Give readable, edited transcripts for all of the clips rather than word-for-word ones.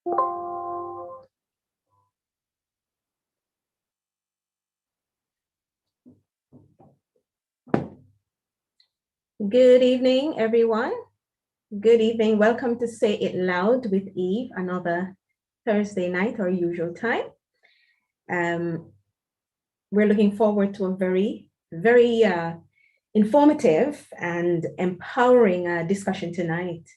Good evening, everyone. Good evening. Welcome to Say It Loud with Eve, another Thursday night, our usual time. We're looking forward to a very informative and empowering discussion tonight.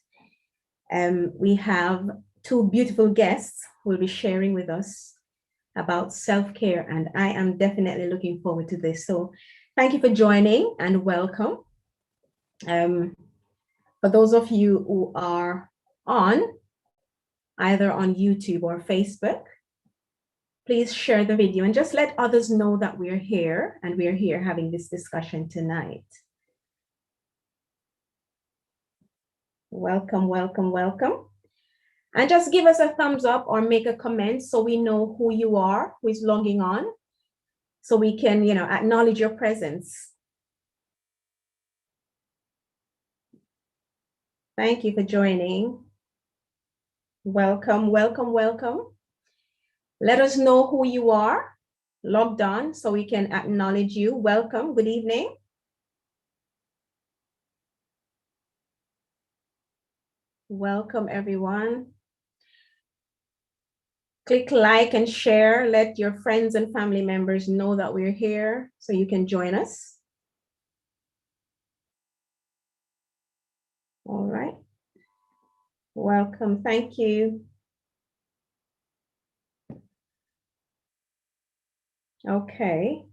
We have two beautiful guests who will be sharing with us about self-care, and I am definitely looking forward to this. So thank you for joining and welcome. For those of you who are either on YouTube or Facebook, please share the video and just let others know that we're here and we're here having this discussion tonight. Welcome, welcome, welcome. And just give us a thumbs up or make a comment so we know who you are, who is logging on, so we can, acknowledge your presence. Thank you for joining. Welcome, welcome, welcome. Let us know who you are logged on so we can acknowledge you. Welcome, good evening. Welcome, everyone. Click like and share. Let your friends and family members know that we're here so you can join us. All right. Welcome, thank you. Okay.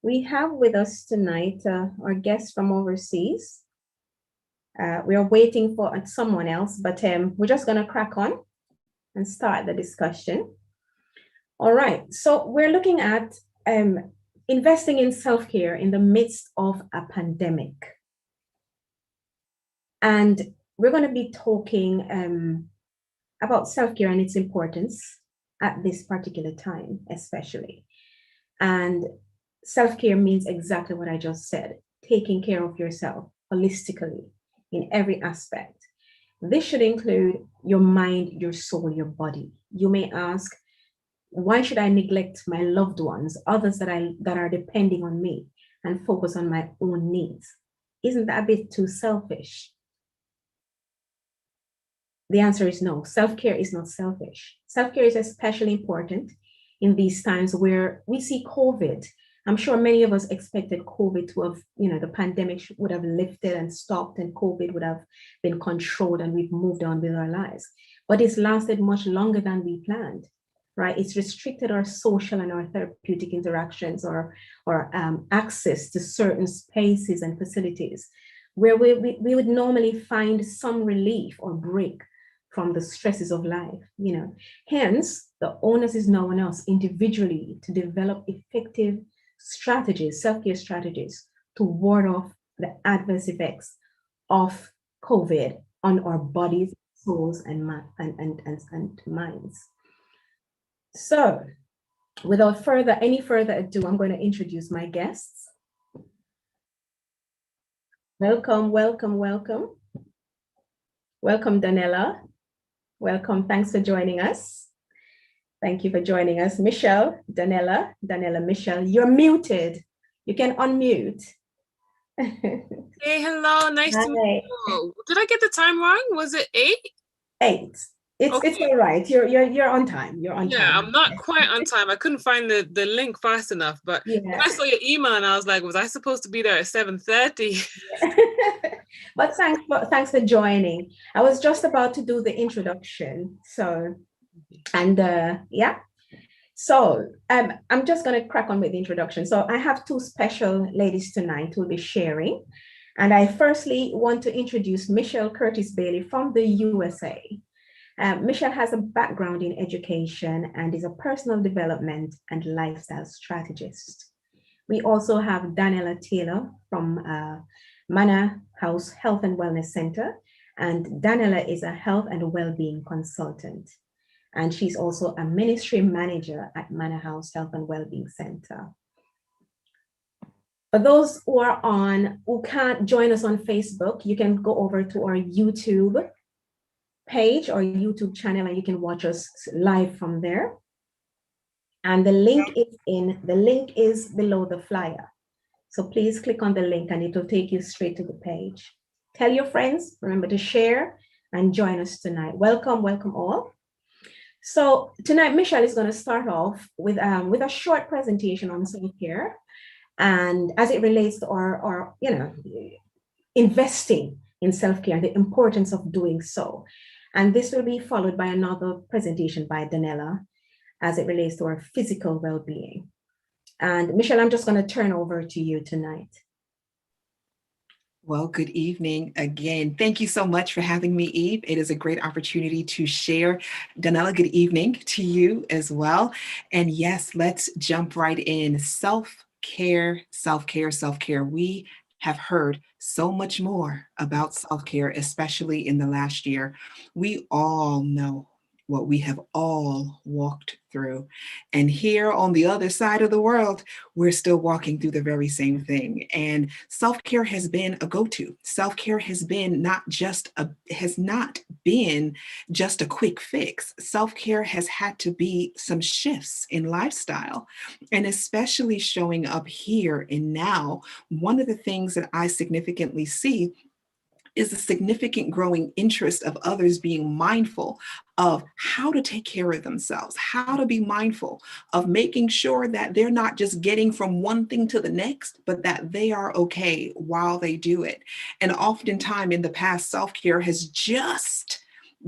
We have with us tonight our guest from overseas. We are waiting for someone else, but we're just going to crack on and start the discussion. All right, so we're looking at investing in self-care in the midst of a pandemic. And we're going to be talking about self-care and its importance at this particular time, especially. And self-care means exactly what I just said, taking care of yourself holistically in every aspect. This should include your mind, your soul, your body. You may ask, why should I neglect my loved ones, others that are depending on me, and focus on my own needs? Isn't that a bit too selfish? The answer is no. Self-care is not selfish. Self-care is especially important in these times where we see COVID. I'm sure many of us expected COVID to have, the pandemic would have lifted and stopped and COVID would have been controlled and we've moved on with our lives. But it's lasted much longer than we planned, right? It's restricted our social and our therapeutic interactions or access to certain spaces and facilities where we would normally find some relief or break from the stresses of life, Hence, the onus is now on us individually to develop effective strategies, self-care strategies to ward off the adverse effects of COVID on our bodies, souls, and minds. So, without any further ado, I'm going to introduce my guests. Welcome, welcome, welcome. Welcome, Danella. Welcome, thanks for joining us. Thank you for joining us. Michelle, Danella, Michelle, you're muted. You can unmute. Hey, hello, nice to meet you. Did I get the time wrong? Was it 8? 8. It's all right. You're on time. You're on time. Yeah, I'm not quite on time. I couldn't find the link fast enough, but I saw your email and I was like, was I supposed to be there at 7:30? But thanks for joining. I was just about to do the introduction. So, and yeah. So I'm just going to crack on with the introduction. So I have two special ladies tonight who will be sharing. And I firstly want to introduce Michelle Curtis Bailey from the USA. Michelle has a background in education and is a personal development and lifestyle strategist. We also have Daniela Taylor from Manor House Health and Wellness Center. And Daniela is a health and well-being consultant. And she's also a ministry manager at Manor House Health and Wellbeing Center. For those who can't join us on Facebook, you can go over to our YouTube page or YouTube channel and you can watch us live from there. And the link is below the flyer. So please click on the link and it will take you straight to the page. Tell your friends, remember to share and join us tonight. Welcome, welcome all. So tonight, Michelle is going to start off with a short presentation on self-care and as it relates to our investing in self-care and the importance of doing so. And this will be followed by another presentation by Danella as it relates to our physical well-being. And Michelle, I'm just going to turn over to you tonight. Well, good evening again. Thank you so much for having me, Eve. It is a great opportunity to share. Danella, good evening to you as well. And yes, let's jump right in. Self-care, self-care, self-care. We have heard so much more about self-care, especially in the last year. We all know what we have all walked through. And here on the other side of the world, we're still walking through the very same thing. And self-care has been a go-to. Self-care has not been just a quick fix. Self-care has had to be some shifts in lifestyle, and especially showing up here and now. One of the things that I significantly see is the significant growing interest of others being mindful of how to take care of themselves, how to be mindful of making sure that they're not just getting from one thing to the next, but that they are okay while they do it. And oftentimes in the past, self-care has just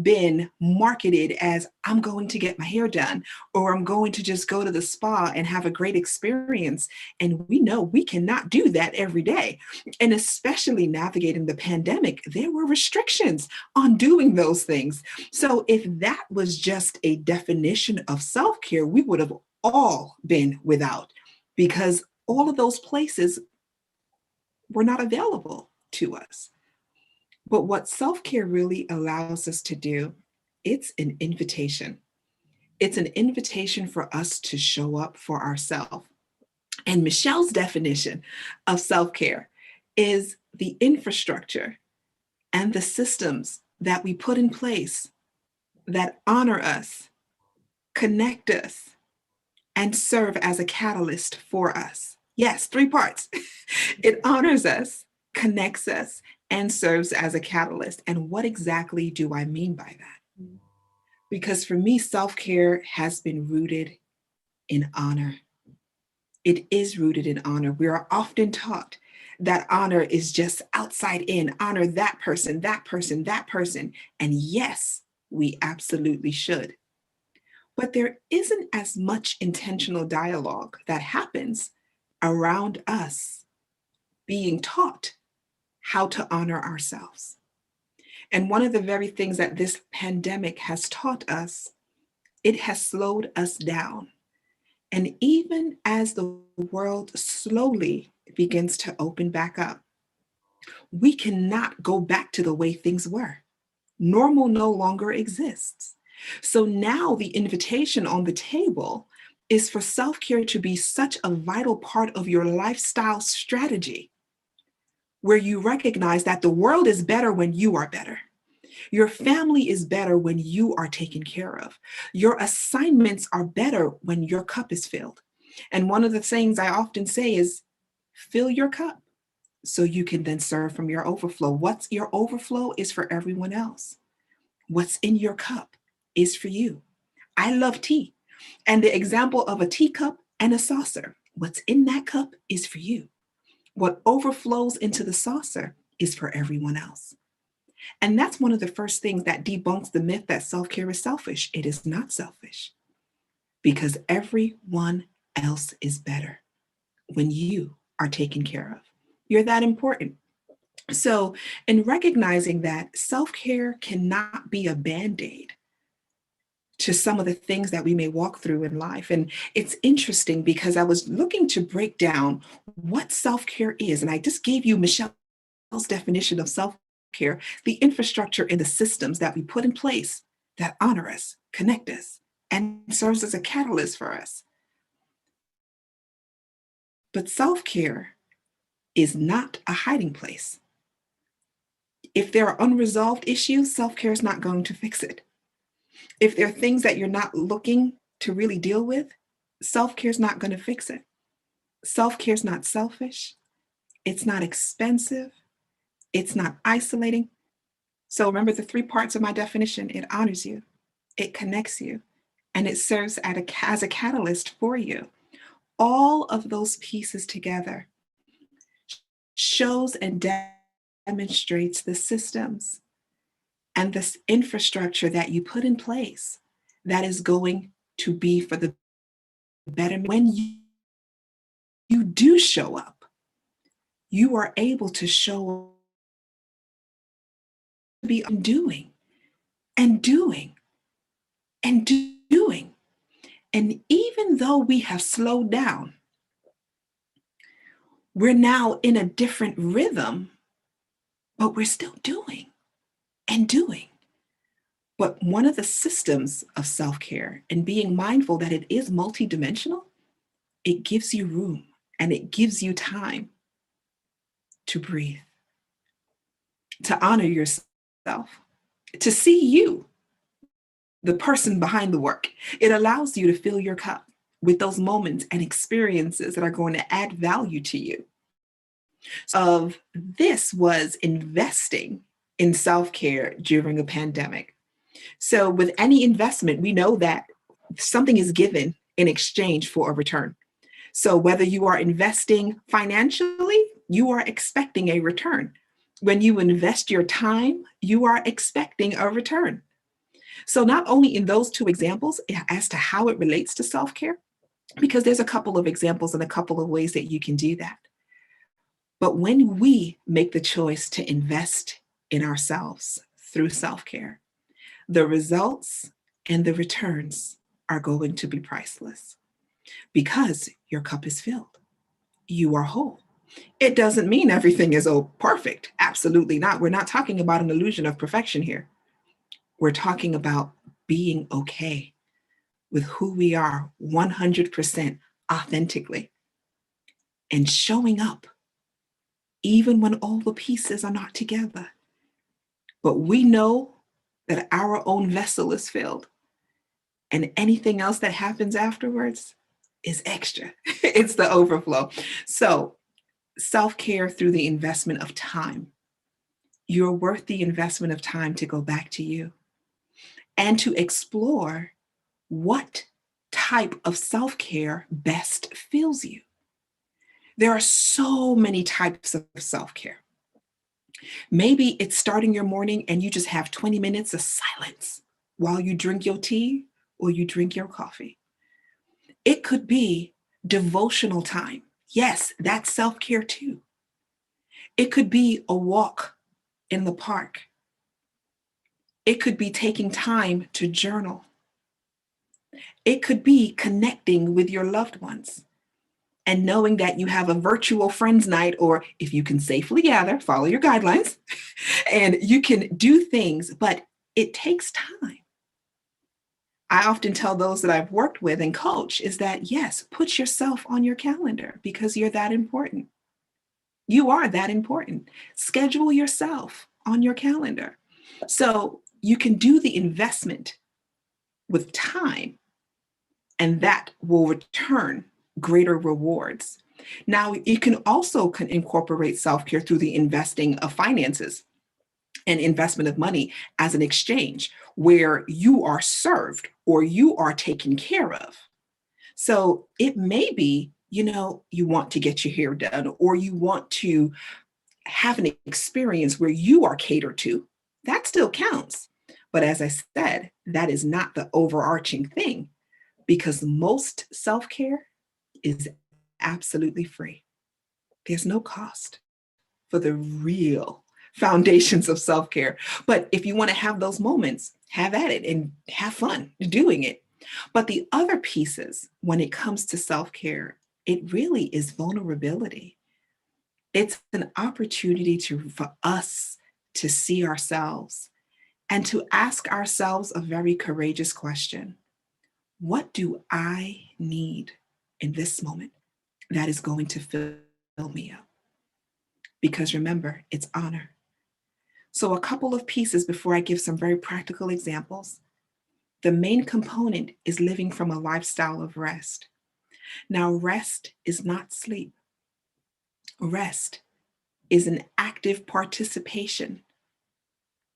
been marketed as I'm going to get my hair done, or I'm going to just go to the spa and have a great experience. And we know we cannot do that every day. And especially navigating the pandemic, there were restrictions on doing those things. So if that was just a definition of self-care, we would have all been without, because all of those places were not available to us. But what self-care really allows us to do, it's an invitation. It's an invitation for us to show up for ourselves. And Michelle's definition of self-care is the infrastructure and the systems that we put in place that honor us, connect us, and serve as a catalyst for us. Yes, 3 parts. It honors us, connects us, and serves as a catalyst. And what exactly do I mean by that? Because for me, self-care has been rooted in honor. It is rooted in honor. We are often taught that honor is just outside in, honor that person, that person, that person. And yes, we absolutely should. But there isn't as much intentional dialogue that happens around us being taught how to honor ourselves. And one of the very things that this pandemic has taught us, it has slowed us down. And even as the world slowly begins to open back up, we cannot go back to the way things were. Normal no longer exists. So now the invitation on the table is for self-care to be such a vital part of your lifestyle strategy, where you recognize that the world is better when you are better. Your family is better when you are taken care of. Your assignments are better when your cup is filled. And one of the things I often say is, fill your cup so you can then serve from your overflow. What's your overflow is for everyone else. What's in your cup is for you. I love tea. And the example of a teacup and a saucer, what's in that cup is for you. What overflows into the saucer is for everyone else. And that's one of the first things that debunks the myth that self-care is selfish. It is not selfish, because everyone else is better when you are taken care of. You're that important. So in recognizing that self-care cannot be a Band-Aid to some of the things that we may walk through in life. And it's interesting because I was looking to break down what self-care is. And I just gave you Michelle's definition of self-care, the infrastructure and the systems that we put in place that honor us, connect us, and serves as a catalyst for us. But self-care is not a hiding place. If there are unresolved issues, self-care is not going to fix it. If there are things that you're not looking to really deal with, self-care is not going to fix it. Self-care is not selfish. It's not expensive. It's not isolating. So remember the 3 parts of my definition. It honors you, it connects you, and it serves as a catalyst for you. All of those pieces together shows and demonstrates the systems and this infrastructure that you put in place that is going to be for the better. When you do show up, you are able to show up, be doing and doing and doing. And even though we have slowed down, we're now in a different rhythm, but we're still doing and doing. But one of the systems of self-care and being mindful that it is multidimensional, it gives you room and it gives you time to breathe, to honor yourself, to see you, the person behind the work. It allows you to fill your cup with those moments and experiences that are going to add value to you. Of this was investing in self-care during a pandemic. So with any investment, we know that something is given in exchange for a return. So whether you are investing financially, you are expecting a return. When you invest your time, you are expecting a return. So not only in those 2 examples as to how it relates to self-care, because there's a couple of examples and a couple of ways that you can do that. But when we make the choice to invest in ourselves through self-care, the results and the returns are going to be priceless because your cup is filled. You are whole. It doesn't mean everything is perfect. Absolutely not. We're not talking about an illusion of perfection here. We're talking about being okay with who we are 100% authentically and showing up even when all the pieces are not together. But we know that our own vessel is filled, and anything else that happens afterwards is extra. It's the overflow. So self-care through the investment of time. You're worth the investment of time to go back to you and to explore what type of self-care best fills you. There are so many types of self-care. Maybe it's starting your morning and you just have 20 minutes of silence while you drink your tea or you drink your coffee. It could be devotional time. Yes, that's self-care too. It could be a walk in the park. It could be taking time to journal. It could be connecting with your loved ones and knowing that you have a virtual friends night, or if you can safely gather, follow your guidelines, and you can do things, but it takes time. I often tell those that I've worked with and coach is that, yes, put yourself on your calendar because you're that important. You are that important. Schedule yourself on your calendar. So you can do the investment with time, and that will return greater rewards. Now, you can also incorporate self-care through the investing of finances and investment of money as an exchange where you are served or you are taken care of. So it may be, you want to get your hair done or you want to have an experience where you are catered to. That still counts. But as I said, that is not the overarching thing because most self-care is absolutely free. There's no cost for the real foundations of self-care. But if you want to have those moments, have at it and have fun doing it. But the other pieces, when it comes to self-care, it really is vulnerability. It's an opportunity for us to see ourselves and to ask ourselves a very courageous question. What do I need in this moment that is going to fill me up? because remember, it's honor. So a couple of pieces before I give some very practical examples. The main component is living from a lifestyle of rest. Now, rest is not sleep. Rest is an active participation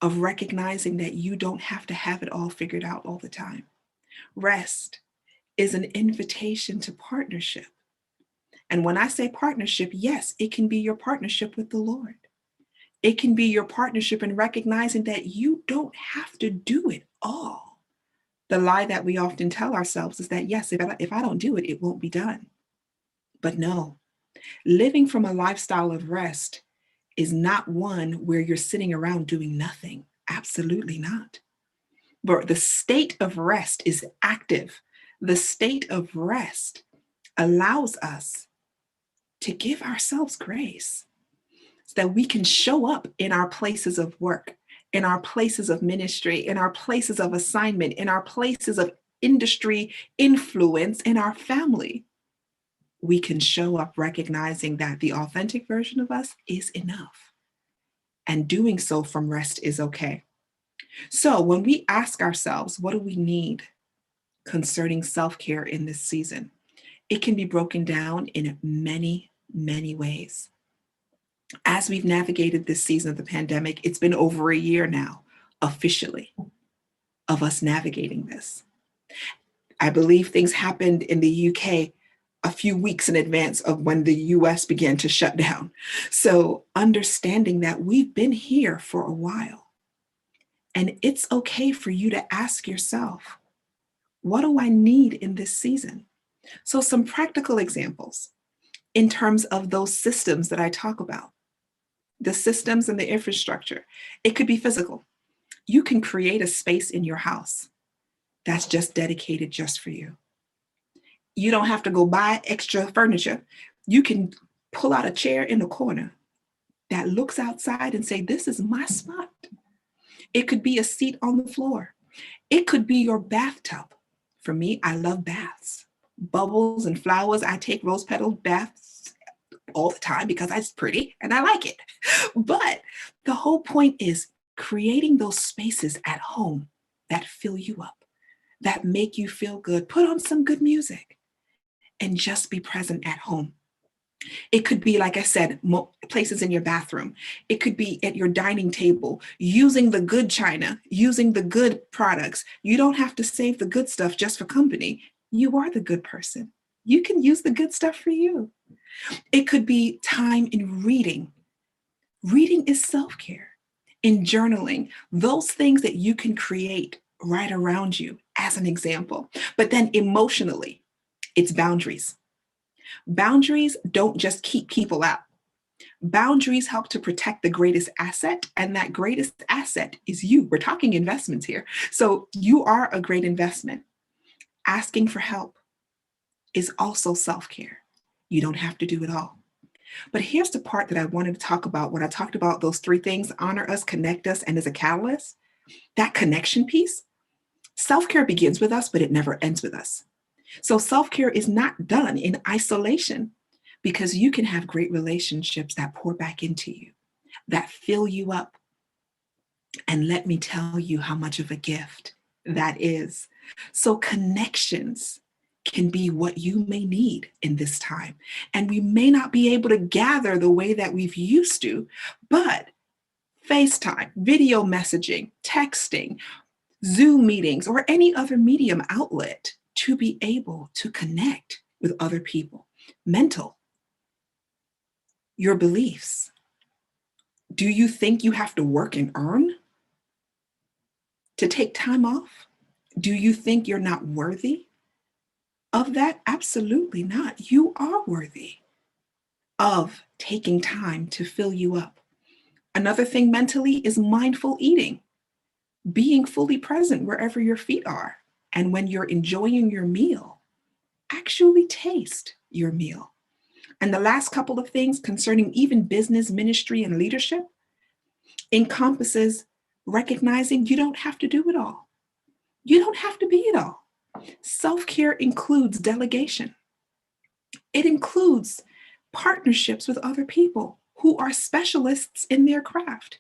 of recognizing that you don't have to have it all figured out all the time. Rest is an invitation to partnership. And when I say partnership, yes, it can be your partnership with the Lord. It can be your partnership in recognizing that you don't have to do it all. The lie that we often tell ourselves is that, yes, if I don't do it, it won't be done. But no, living from a lifestyle of rest is not one where you're sitting around doing nothing. Absolutely not. But the state of rest is active. The state of rest allows us to give ourselves grace so that we can show up in our places of work, in our places of ministry, in our places of assignment, in our places of industry influence, in our family. We can show up recognizing that the authentic version of us is enough. And doing so from rest is okay. So when we ask ourselves, what do we need concerning self-care in this season? It can be broken down in many, many ways. As we've navigated this season of the pandemic, it's been over a year now, officially, of us navigating this. I believe things happened in the UK a few weeks in advance of when the US began to shut down. So understanding that we've been here for a while, and it's okay for you to ask yourself, what do I need in this season? So some practical examples in terms of those systems that I talk about, the systems and the infrastructure. It could be physical. You can create a space in your house that's just dedicated just for you. You don't have to go buy extra furniture. You can pull out a chair in the corner that looks outside and say, this is my spot. It could be a seat on the floor. It could be your bathtub. For me, I love baths. Bubbles and flowers. I take rose petal baths all the time because it's pretty and I like it. But the whole point is creating those spaces at home that fill you up, that make you feel good. Put on some good music and just be present at home. It could be, like I said, places in your bathroom. It could be at your dining table, using the good china, using the good products. You don't have to save the good stuff just for company. You are the good person. You can use the good stuff for you. It could be time in reading. Reading is self-care. In journaling, those things that you can create right around you as an example. But then emotionally, it's boundaries. Boundaries don't just keep people out. Boundaries help to protect the greatest asset, and that greatest asset is you. We're talking investments here. So you are a great investment. Asking for help is also self-care. You don't have to do it all. But here's the part that I wanted to talk about when I talked about those three things: honor us, connect us, and as a catalyst. That connection piece, self-care begins with us, but it never ends with us. So self-care is not done in isolation, because you can have great relationships that pour back into you, that fill you up. And let me tell you how much of a gift that is. So connections can be what you may need in this time. And we may not be able to gather the way that we've used to, but FaceTime, video messaging, texting, Zoom meetings, or any other medium outlet to be able to connect with other people. Mental, your beliefs. Do you think you have to work and earn to take time off? Do you think you're not worthy of that? Absolutely not. You are worthy of taking time to fill you up. Another thing mentally is mindful eating, being fully present wherever your feet are. And when you're enjoying your meal, actually taste your meal. And the last couple of things concerning even business, ministry, and leadership encompasses recognizing you don't have to do it all. You don't have to be it all. Self-care includes delegation. It includes partnerships with other people who are specialists in their craft.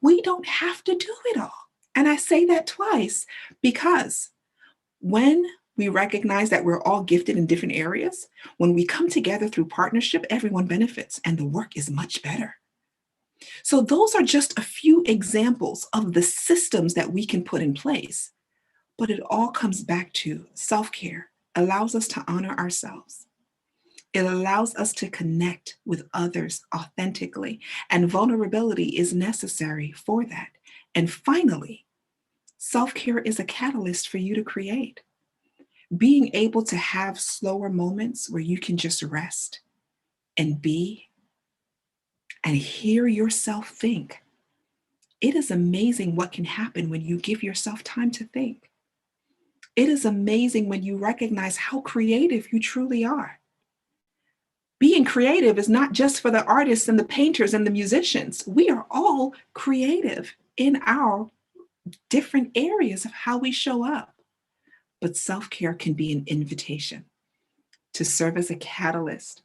We don't have to do it all. And I say that twice because when we recognize that we're all gifted in different areas, when we come together through partnership, everyone benefits and the work is much better. So those are just a few examples of the systems that we can put in place. But it all comes back to self-care allows us to honor ourselves. It allows us to connect with others authentically, and vulnerability is necessary for that. And finally, self-care is a catalyst for you to create. Being able to have slower moments where you can just rest and be and hear yourself think. It is amazing what can happen when you give yourself time to think. It is amazing when you recognize how creative you truly are. Being creative is not just for the artists and the painters and the musicians. We are all creative in our different areas of how we show up. But self-care can be an invitation to serve as a catalyst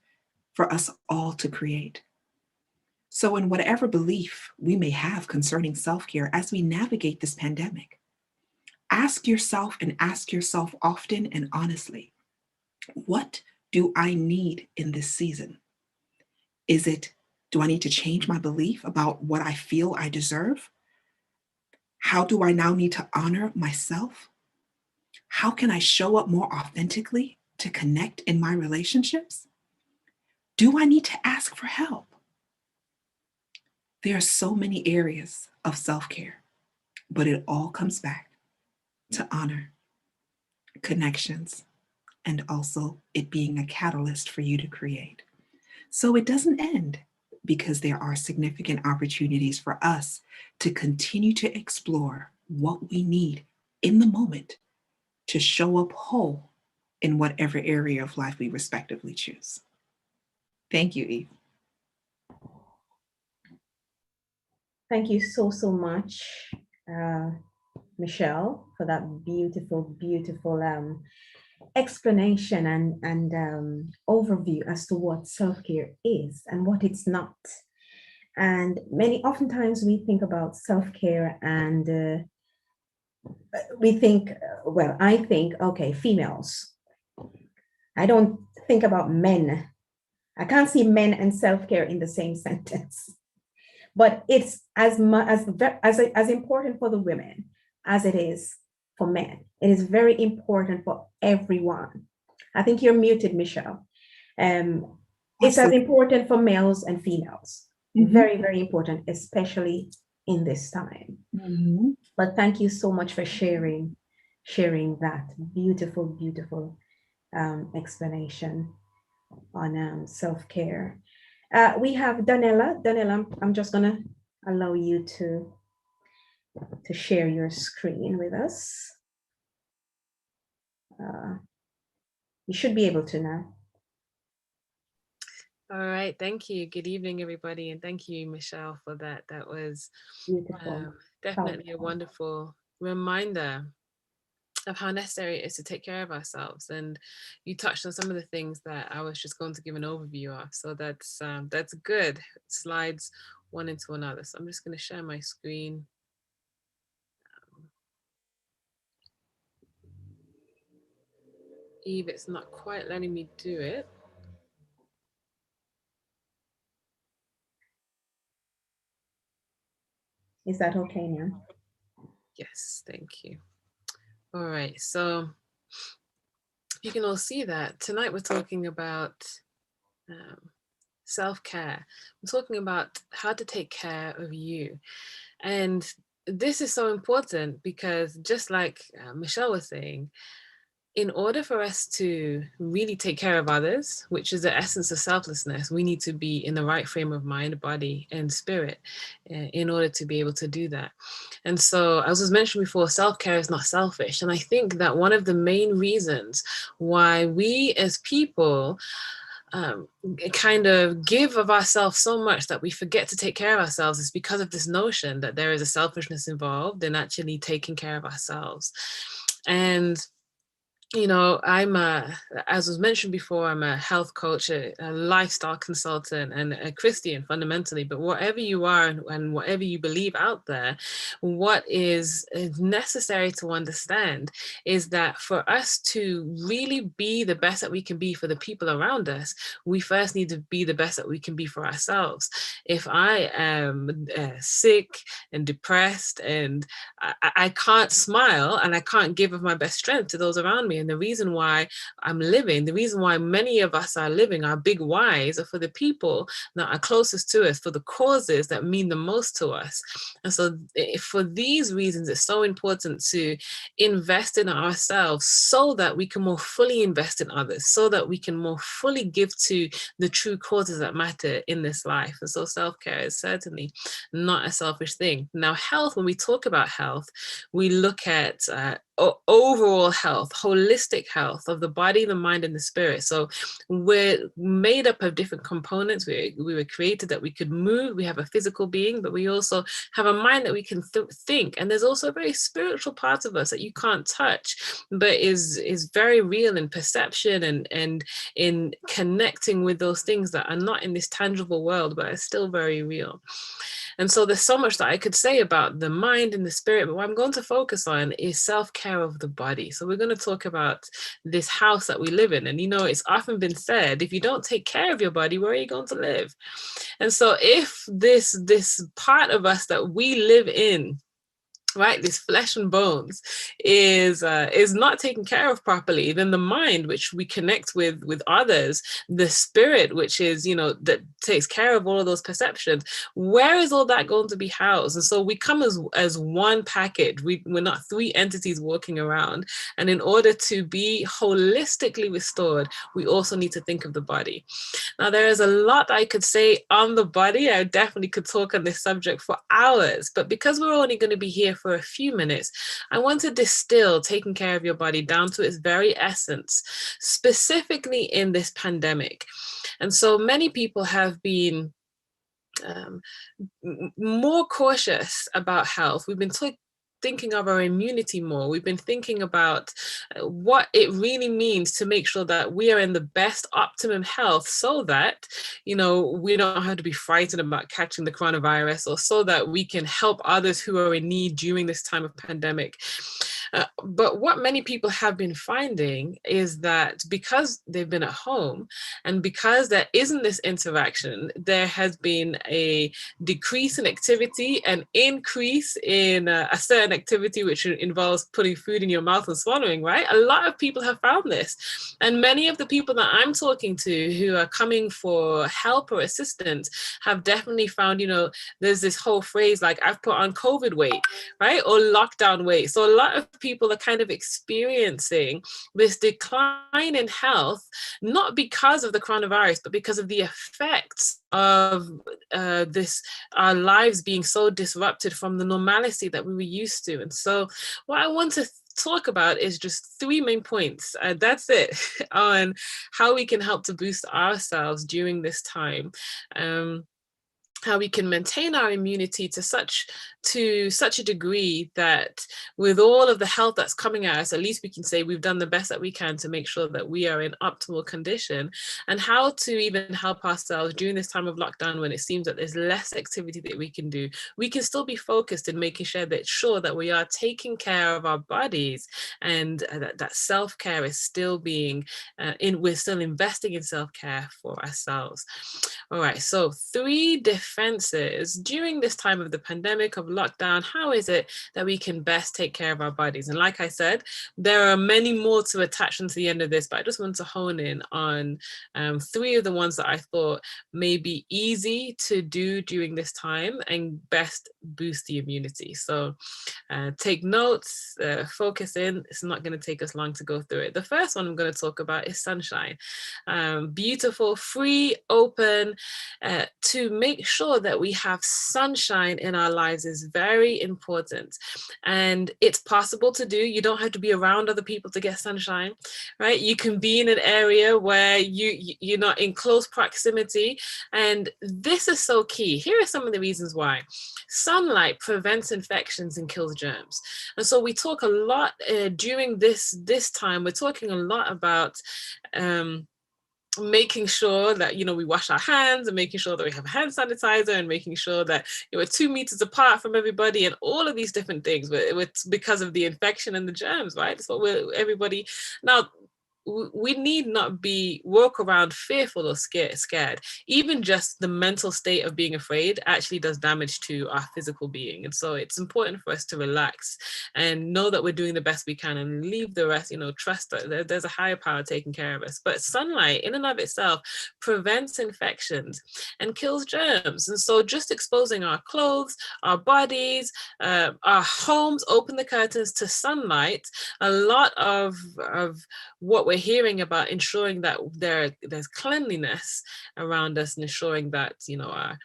for us all to create. So in whatever belief we may have concerning self-care as we navigate this pandemic, ask yourself and ask yourself often and honestly, what do I need in this season? Is it, do I need to change my belief about what I feel I deserve? How do I now need to honor myself? How can I show up more authentically to connect in my relationships? Do I need to ask for help? There are so many areas of self-care, but it all comes back to honor, connections, and also it being a catalyst for you to create. So it doesn't end because there are significant opportunities for us to continue to explore what we need in the moment to show up whole in whatever area of life we respectively choose. Thank you, Eve. Thank you so, so much, Michelle, for that beautiful, beautiful explanation and overview as to what self-care is and what it's not. And oftentimes we think about self-care and we think, well, I think, okay, females. I don't think about men. I can't see men and self-care in the same sentence. But it's as important for the women as it is for men. It is very important for everyone. I think you're muted, Michelle. It's as important for males and females. Mm-hmm. Very, very important, especially in this time. Mm-hmm. But thank you so much for sharing that beautiful, beautiful explanation on self-care. We have Donella. Donella, I'm just gonna allow you to share your screen with us. You should be able to now. All right, thank you. Good evening, everybody, and thank you, Michelle, for that. That was definitely a wonderful reminder of how necessary it is to take care of ourselves. And you touched on some of the things that I was just going to give an overview of. So that's good. Slides one into another. So I'm just going to share my screen. Eve, it's not quite letting me do it. Is that okay now? Yes, thank you. All right, so you can all see that tonight we're talking about self-care. We're talking about how to take care of you. And this is so important because just like Michelle was saying, in order for us to really take care of others, which is the essence of selflessness, we need to be in the right frame of mind, body, and spirit in order to be able to do that. And so, as was mentioned before, self-care is not selfish. And I think that one of the main reasons why we as people kind of give of ourselves so much that we forget to take care of ourselves is because of this notion that there is a selfishness involved in actually taking care of ourselves. And you know, as was mentioned before, I'm a health coach, a lifestyle consultant, and a Christian fundamentally. But whatever you are and whatever you believe out there, what is necessary to understand is that for us to really be the best that we can be for the people around us, we first need to be the best that we can be for ourselves. If I am sick and depressed and I can't smile and I can't give of my best strength to those around me. And the reason why I'm living, the reason why many of us are living, our big whys are for the people that are closest to us, for the causes that mean the most to us. And so for these reasons, it's so important to invest in ourselves so that we can more fully invest in others, so that we can more fully give to the true causes that matter in this life. And so self-care is certainly not a selfish thing. Now, health, when we talk about health, we look at overall health, holistic health of the body, the mind, and the spirit. So we're made up of different components. We were created that we could move. We have a physical being, but we also have a mind that we can think. And there's also a very spiritual part of us that you can't touch, but is very real in perception and in connecting with those things that are not in this tangible world, but are still very real. And so there's so much that I could say about the mind and the spirit, but what I'm going to focus on is self-care of the body. So we're going to talk about this house that we live in. And, you know, it's often been said, if you don't take care of your body, where are you going to live? And so if this part of us that we live in, right, this flesh and bones is not taken care of properly, then the mind, which we connect with others, the spirit, which is, you know, that takes care of all of those perceptions, where is all that going to be housed? And so we come as one package. We're not three entities walking around. And in order to be holistically restored, we also need to think of the body. Now, there is a lot I could say on the body. I definitely could talk on this subject for hours, but because we're only going to be here for a few minutes, I want to distill taking care of your body down to its very essence, specifically in this pandemic. And so many people have been more cautious about health. We've been thinking of our immunity more. We've been thinking about what it really means to make sure that we are in the best optimum health so that, you know, we don't have to be frightened about catching the coronavirus, or so that we can help others who are in need during this time of pandemic. But what many people have been finding is that because they've been at home and because there isn't this interaction, there has been a decrease in activity, an increase in a certain activity, which involves putting food in your mouth and swallowing, right? A lot of people have found this. And many of the people that I'm talking to who are coming for help or assistance have definitely found, you know, there's this whole phrase like, I've put on COVID weight, right? Or lockdown weight. So a lot of people are kind of experiencing this decline in health, not because of the coronavirus, but because of the effects of our lives being so disrupted from the normalcy that we were used to. And so what I want to talk about is just three main points. That's it, on how we can help to boost ourselves during this time. How we can maintain our immunity to such a degree that with all of the health that's coming at us, at least we can say we've done the best that we can to make sure that we are in optimal condition, and how to even help ourselves during this time of lockdown when it seems that there's less activity that we can do. We can still be focused in making sure that we are taking care of our bodies, and that self-care is still being we're still investing in self-care for ourselves. All right, so 3 defenses during this time of the pandemic, of lockdown. How is it that we can best take care of our bodies? And like I said, there are many more to attach onto the end of this, but I just want to hone in on 3 of the ones that I thought may be easy to do during this time and best boost the immunity. So take notes, focus in. It's not going to take us long to go through it. The first one I'm going to talk about is sunshine. Beautiful, free, open, to make sure sure that we have sunshine in our lives is very important. And it's possible to do. You don't have to be around other people to get sunshine, right? You can be in an area where you're not in close proximity. And this is so key. Here are some of the reasons why. Sunlight prevents infections and kills germs. And so we talk a lot during this time, we're talking a lot about making sure that, you know, we wash our hands, and making sure that we have hand sanitizer, and making sure that, you know, we're 2 meters apart from everybody, and all of these different things. It's because of the infection and the germs, right? That's what everybody now. We need not walk around fearful or scared. Even just the mental state of being afraid actually does damage to our physical being. And so it's important for us to relax and know that we're doing the best we can, and leave the rest, you know, trust that there's a higher power taking care of us. But sunlight in and of itself prevents infections and kills germs. And so just exposing our clothes, our bodies, our homes, open the curtains to sunlight. A lot of what we're hearing about ensuring that there's cleanliness around us, and ensuring that, you know, our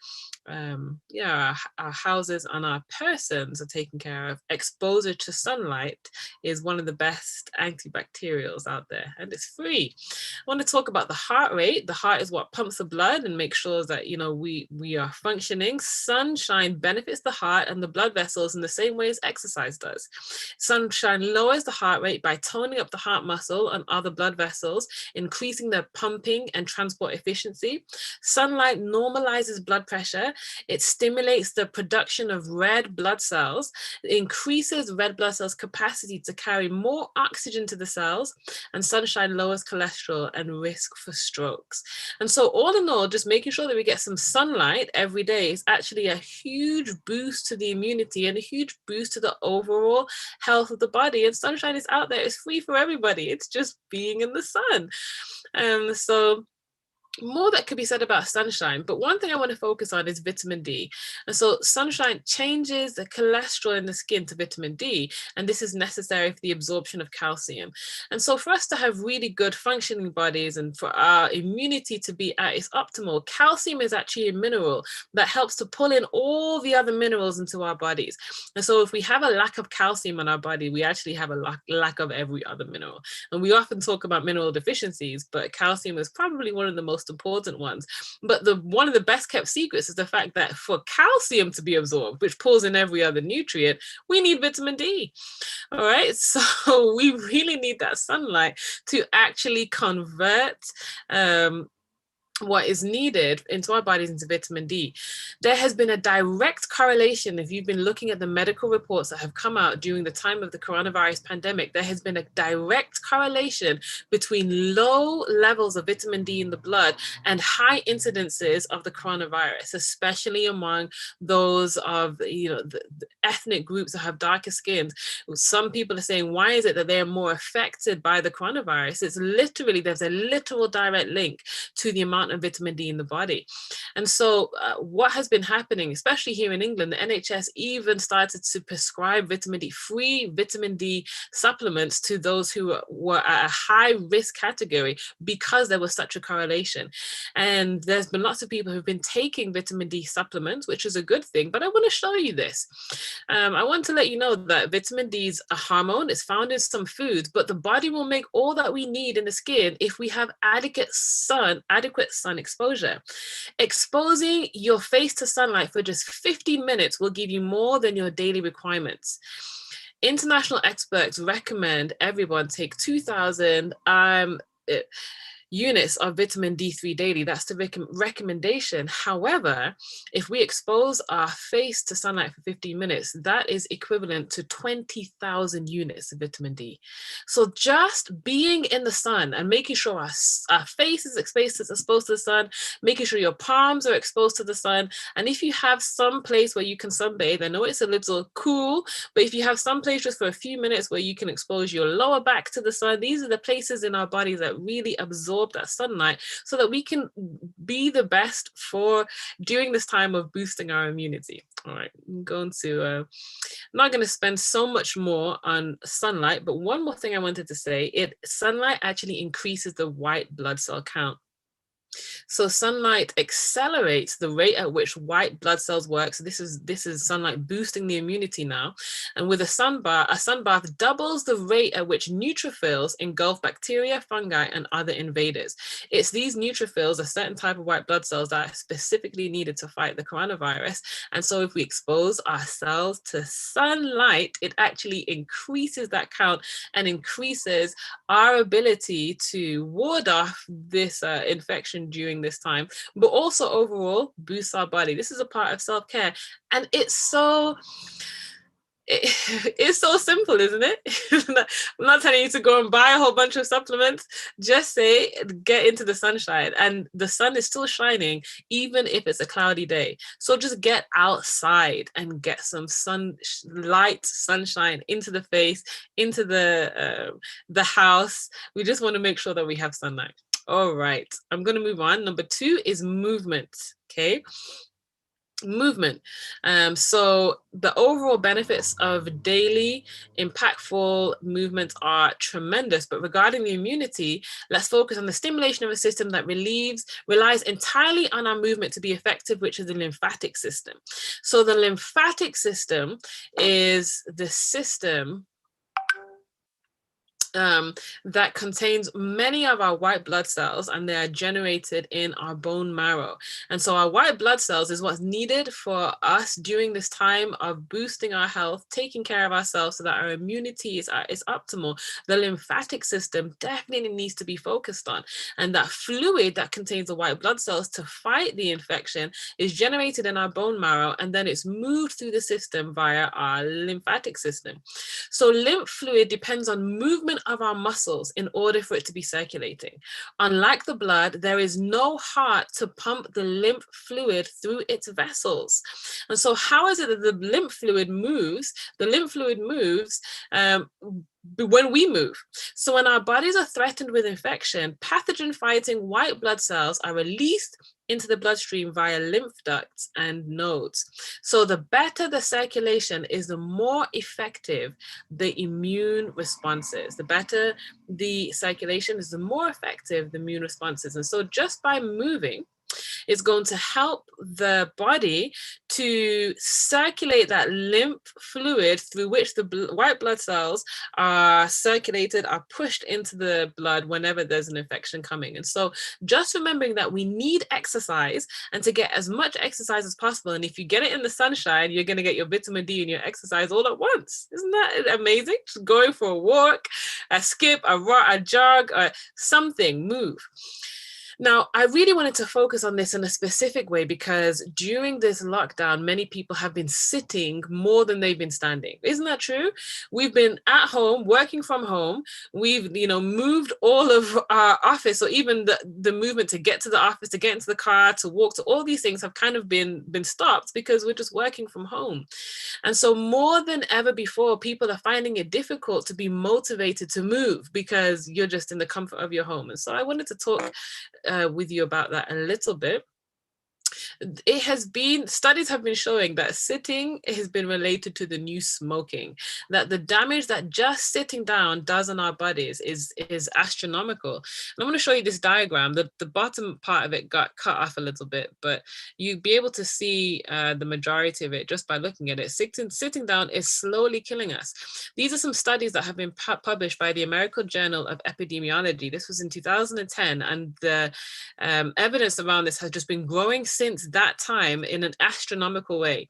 houses and our persons are taken care of. Exposure to sunlight is one of the best antibacterials out there, and it's free. I want to talk about the heart rate. The heart is what pumps the blood and makes sure that, you know, we are functioning. Sunshine benefits the heart and the blood vessels in the same way as exercise does. Sunshine lowers the heart rate by toning up the heart muscle and other blood vessels, increasing their pumping and transport efficiency. Sunlight normalizes blood pressure. It stimulates the production of red blood cells. It increases red blood cells' capacity to carry more oxygen to the cells, and sunshine lowers cholesterol and risk for strokes. And so all in all, just making sure that we get some sunlight every day is actually a huge boost to the immunity and a huge boost to the overall health of the body. And sunshine is out there. It's free for everybody. It's just being in the sun. So more that could be said about sunshine, but one thing I want to focus on is vitamin D. And so sunshine changes the cholesterol in the skin to vitamin D, and this is necessary for the absorption of calcium. And so for us to have really good functioning bodies and for our immunity to be at its optimal, calcium is actually a mineral that helps to pull in all the other minerals into our bodies. And so if we have a lack of calcium in our body, we actually have a lack of every other mineral. And we often talk about mineral deficiencies, but calcium is probably one of the most important ones. But one of the best kept secrets is the fact that for calcium to be absorbed, which pulls in every other nutrient, we need vitamin D. All right, so we really need that sunlight to actually convert what is needed into our bodies into vitamin D. There has been a direct correlation. If you've been looking at the medical reports that have come out during the time of the coronavirus pandemic, there has been a direct correlation between low levels of vitamin D in the blood and high incidences of the coronavirus, especially among those of, you know, the ethnic groups that have darker skins. Some people are saying, why is it that they're more affected by the coronavirus? It's literally, there's a literal direct link to the amount of vitamin D in the body. And so what has been happening, especially here in England, the NHS even started to prescribe free vitamin D supplements to those who were at a high risk category because there was such a correlation. And there's been lots of people who've been taking vitamin D supplements, which is a good thing. But I want to show you this. I want to let you know that vitamin D is a hormone. It's found in some foods, but the body will make all that we need in the skin if we have adequate sun exposure. Exposing your face to sunlight for just 50 minutes will give you more than your daily requirements. International experts recommend everyone take 2,000 units of vitamin D3 daily. That's the recommendation. However, if we expose our face to sunlight for 15 minutes, that is equivalent to 20,000 units of vitamin D. So just being in the sun and making sure our face is exposed to the sun, making sure your palms are exposed to the sun, and if you have some place where you can sunbathe, I know it's a little cool, but if you have some place just for a few minutes where you can expose your lower back to the sun, these are the places in our bodies that really absorb that sunlight so that we can be the best for during this time of boosting our immunity. All right, I'm not going to spend so much more on sunlight, but one more thing I wanted to say, sunlight actually increases the white blood cell count. So sunlight accelerates the rate at which white blood cells work. So this is sunlight boosting the immunity now. And with a sunbath doubles the rate at which neutrophils engulf bacteria, fungi, and other invaders. It's these neutrophils, a certain type of white blood cells, that are specifically needed to fight the coronavirus. And so if we expose ourselves to sunlight, it actually increases that count and increases our ability to ward off this infection during this time, but also overall boosts our body. This is a part of self-care, and it's so simple, isn't it? I'm not telling you to go and buy a whole bunch of supplements. Just say, get into the sunshine, and the sun is still shining, even if it's a cloudy day. So just get outside and get some sunshine into the face, into the house. We just want to make sure that we have sunlight. All right, I'm going to move on. Number 2 is movement. Okay. Movement. So the overall benefits of daily impactful movement are tremendous, but regarding the immunity, let's focus on the stimulation of a system that relies entirely on our movement to be effective, which is the lymphatic system. So the lymphatic system is the system that contains many of our white blood cells, and they are generated in our bone marrow. And so our white blood cells is what's needed for us during this time of boosting our health, taking care of ourselves so that our immunity is optimal. The lymphatic system definitely needs to be focused on, and that fluid that contains the white blood cells to fight the infection is generated in our bone marrow, and then it's moved through the system via our lymphatic system. So lymph fluid depends on movement of our muscles in order for it to be circulating. Unlike the blood, there is no heart to pump the lymph fluid through its vessels. And so how is it that the lymph fluid moves? The lymph fluid moves when we move. So when our bodies are threatened with infection, pathogen-fighting white blood cells are released into the bloodstream via lymph ducts and nodes. So the better the circulation is, the more effective the immune responses. The better the circulation is, the more effective the immune responses. And so just by moving, it's going to help the body to circulate that lymph fluid through which the white blood cells are circulated, are pushed into the blood whenever there's an infection coming. And so just remembering that we need exercise, and to get as much exercise as possible. And if you get it in the sunshine, you're going to get your vitamin D and your exercise all at once. Isn't that amazing? Just going for a walk, a skip, a jog, something, move. Now, I really wanted to focus on this in a specific way because during this lockdown, many people have been sitting more than they've been standing. Isn't that true? We've been at home, working from home. We've, moved all of our office, or even the movement to get to the office, to get into the car, to walk, to all these things have kind of been stopped because we're just working from home. And so more than ever before, people are finding it difficult to be motivated to move because you're just in the comfort of your home. And so I wanted to talk with you about that a little bit. Studies have been showing that sitting has been related to the new smoking, that the damage that just sitting down does on our bodies is astronomical. And I'm going to show you this diagram. The bottom part of it got cut off a little bit, but you'll be able to see the majority of it just by looking at it. Sitting down is slowly killing us. These are some studies that have been published by the American Journal of Epidemiology. This was in 2010, and the evidence around this has just been growing since that time in an astronomical way.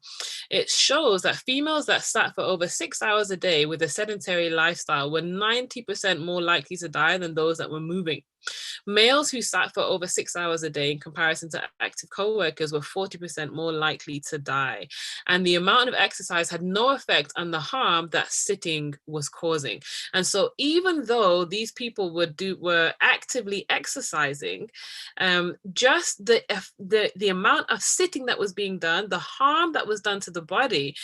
It shows that females that sat for over 6 hours a day with a sedentary lifestyle were 90% more likely to die than those that were moving. Males who sat for over 6 hours a day in comparison to active co-workers were 40% more likely to die. And the amount of exercise had no effect on the harm that sitting was causing. And so even though these people were actively exercising, just the amount of sitting that was being done, the harm that was done to the body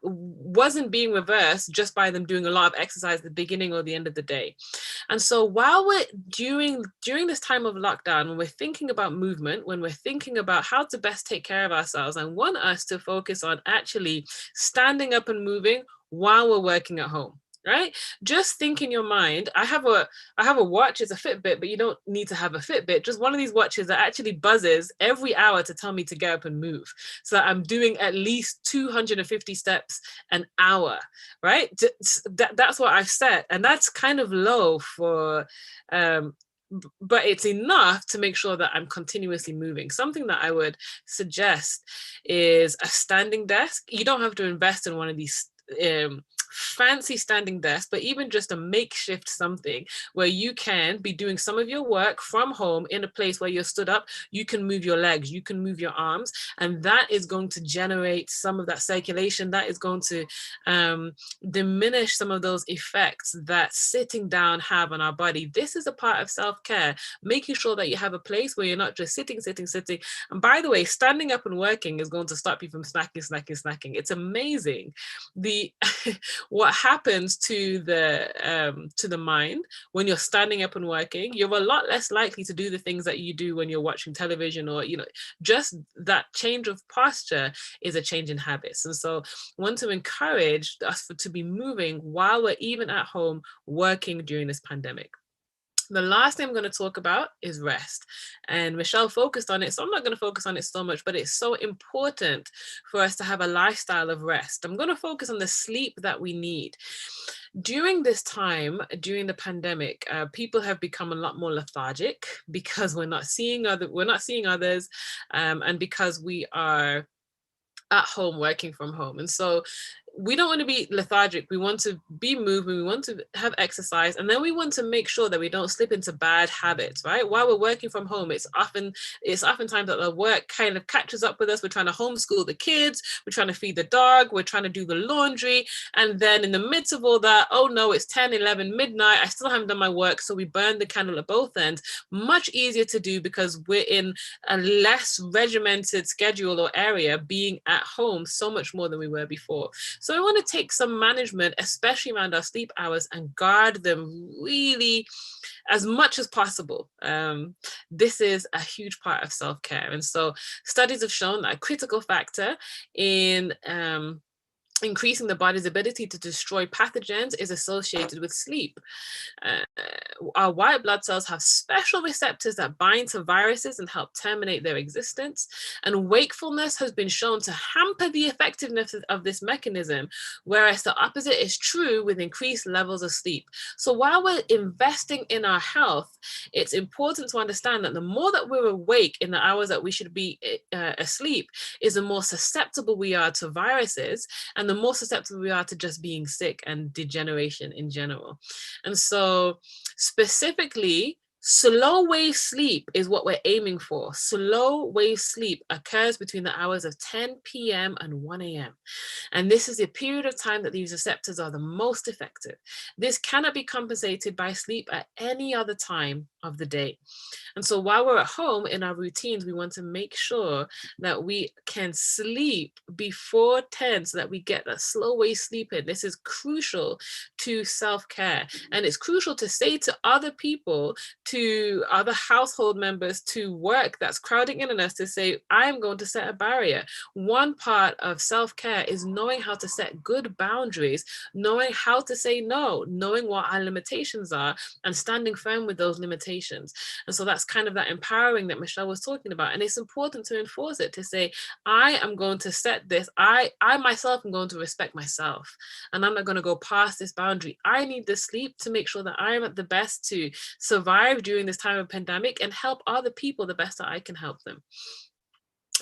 wasn't being reversed just by them doing a lot of exercise at the beginning or the end of the day. And so while we're during this time of lockdown, when we're thinking about movement, when we're thinking about how to best take care of ourselves, I want us to focus on actually standing up and moving while we're working at home. right? Just think in your mind. I have a watch, it's a Fitbit, but you don't need to have a Fitbit. Just one of these watches that actually buzzes every hour to tell me to get up and move. So that I'm doing at least 250 steps an hour, right? That's what I've set. And that's kind of low for but it's enough to make sure that I'm continuously moving. Something that I would suggest is a standing desk. You don't have to invest in one of these fancy standing desk, but even just a makeshift something where you can be doing some of your work from home in a place where you're stood up. You can move your legs, you can move your arms, and that is going to generate some of that circulation. That is going to diminish some of those effects that sitting down have on our body. This is a part of self-care, making sure that you have a place where you're not just sitting. And by the way, standing up and working is going to stop you from snacking. It's amazing the what happens to the mind when you're standing up and working. You're a lot less likely to do the things that you do when you're watching television, or just that change of posture is a change in habits. And so I want to encourage us to be moving while we're even at home working during this pandemic. The last thing I'm going to talk about is rest. And Michelle focused on it, so I'm not going to focus on it so much, but it's so important for us to have a lifestyle of rest. I'm going to focus on the sleep that we need. During this time, during the pandemic, people have become a lot more lethargic because we're not seeing others, and because we are at home working from home. And so we don't want to be lethargic. We want to be moving. We want to have exercise. And then we want to make sure that we don't slip into bad habits, right? While we're working from home, it's oftentimes that the work kind of catches up with us. We're trying to homeschool the kids. We're trying to feed the dog. We're trying to do the laundry. And then in the midst of all that, oh no, it's 10, 11, midnight. I still haven't done my work. So we burn the candle at both ends. Much easier to do because we're in a less regimented schedule or area, being at home so much more than we were before. So I want to take some management, especially around our sleep hours, and guard them really as much as possible. This is a huge part of self-care. And so studies have shown that a critical factor in increasing the body's ability to destroy pathogens is associated with sleep. Our white blood cells have special receptors that bind to viruses and help terminate their existence. And wakefulness has been shown to hamper the effectiveness of this mechanism, whereas the opposite is true with increased levels of sleep. So while we're investing in our health, it's important to understand that the more that we're awake in the hours that we should be asleep, is the more susceptible we are to viruses, and the more susceptible we are to just being sick and degeneration in general. And so specifically, slow wave sleep is what we're aiming for. Slow wave sleep occurs between the hours of 10 p.m. and 1 a.m. And this is the period of time that these receptors are the most effective. This cannot be compensated by sleep at any other time of the day. And so while we're at home in our routines, we want to make sure that we can sleep before 10 so that we get that slow wave sleep in. This is crucial to self-care. And it's crucial to say to other people, to other household members, to work that's crowding in on us, to say, I'm going to set a barrier. One part of self-care is knowing how to set good boundaries, knowing how to say no, knowing what our limitations are, and standing firm with those limitations. And so that's kind of that empowering that Michelle was talking about. And it's important to enforce it, to say, I am going to set this. I myself am going to respect myself, and I'm not going to go past this boundary. I need the sleep to make sure that I am at the best to survive during this time of pandemic and help other people the best that I can help them.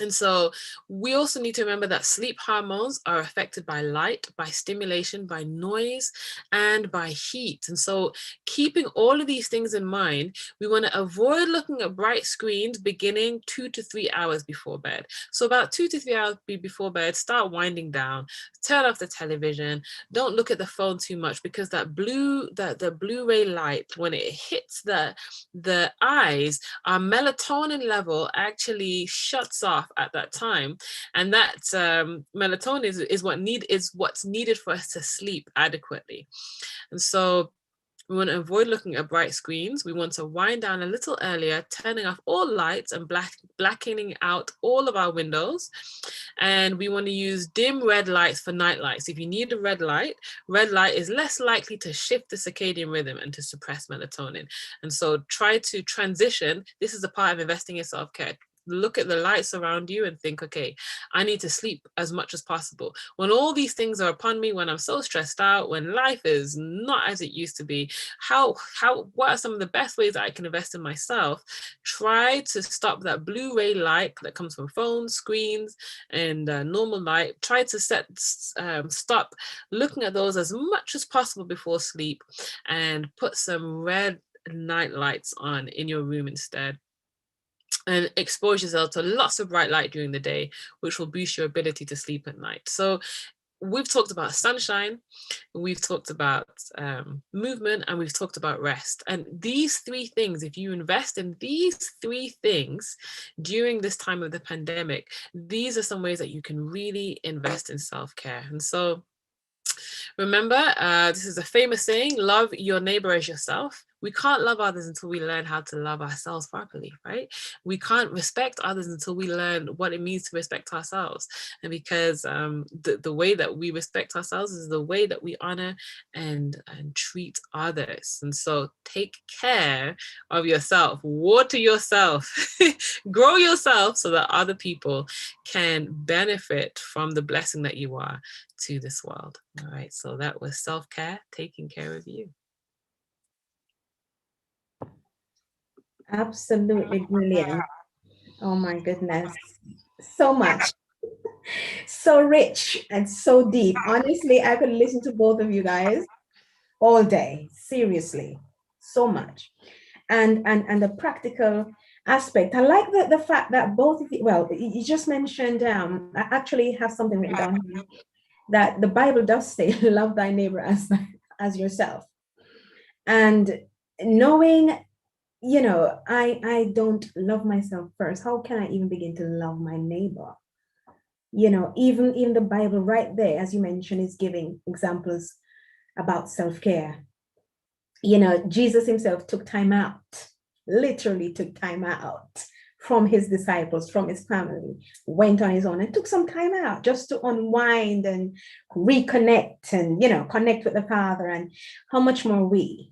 And so we also need to remember that sleep hormones are affected by light, by stimulation, by noise, and by heat. And so keeping all of these things in mind, we want to avoid looking at bright screens beginning 2 to 3 hours before bed. So about 2 to 3 hours before bed, start winding down, turn off the television, don't look at the phone too much, because that the Blu-ray light, when it hits the eyes, our melatonin level actually shuts off at that time, and that melatonin is what's needed for us to sleep adequately. And so We want to avoid looking at bright screens. We want to wind down a little earlier, turning off all lights and blackening out all of our windows. And we want to use dim red lights for night lights. If you need a red light is less likely to shift the circadian rhythm and to suppress melatonin. And so try to transition. This is a part of investing in self-care. Look at the lights around you and think, okay, I need to sleep as much as possible. When all these things are upon me, when I'm so stressed out, when life is not as it used to be, what are some of the best ways that I can invest in myself? Try to stop that blue ray light that comes from phones, screens, and normal light. Try to stop looking at those as much as possible before sleep, and put some red night lights on in your room instead. And expose yourself to lots of bright light during the day, which will boost your ability to sleep at night. So we've talked about sunshine, we've talked about movement, and we've talked about rest. And these three things, if you invest in these three things during this time of the pandemic, these are some ways that you can really invest in self-care. And so remember, this is a famous saying, love your neighbor as yourself. We can't love others until we learn how to love ourselves properly, right? We can't respect others until we learn what it means to respect ourselves. And because the way that we respect ourselves is the way that we honor and treat others. And so take care of yourself, water yourself, grow yourself so that other people can benefit from the blessing that you are to this world. All right, so that was self-care, taking care of you. Absolutely brilliant. Oh my goodness. So much. So rich and so deep. Honestly, I could listen to both of you guys all day. Seriously. So much. And the practical aspect. I like the fact that both of you, well, you just mentioned, I actually have something written down here, that the Bible does say, love thy neighbor as yourself. And knowing, you know, I don't love myself first, how can I even begin to love my neighbor? You know, even in the Bible right there, as you mentioned, is giving examples about self-care. You know, Jesus himself took time out, literally took time out from his disciples, from his family, went on his own and took some time out just to unwind and reconnect and, you know, connect with the Father. And how much more we?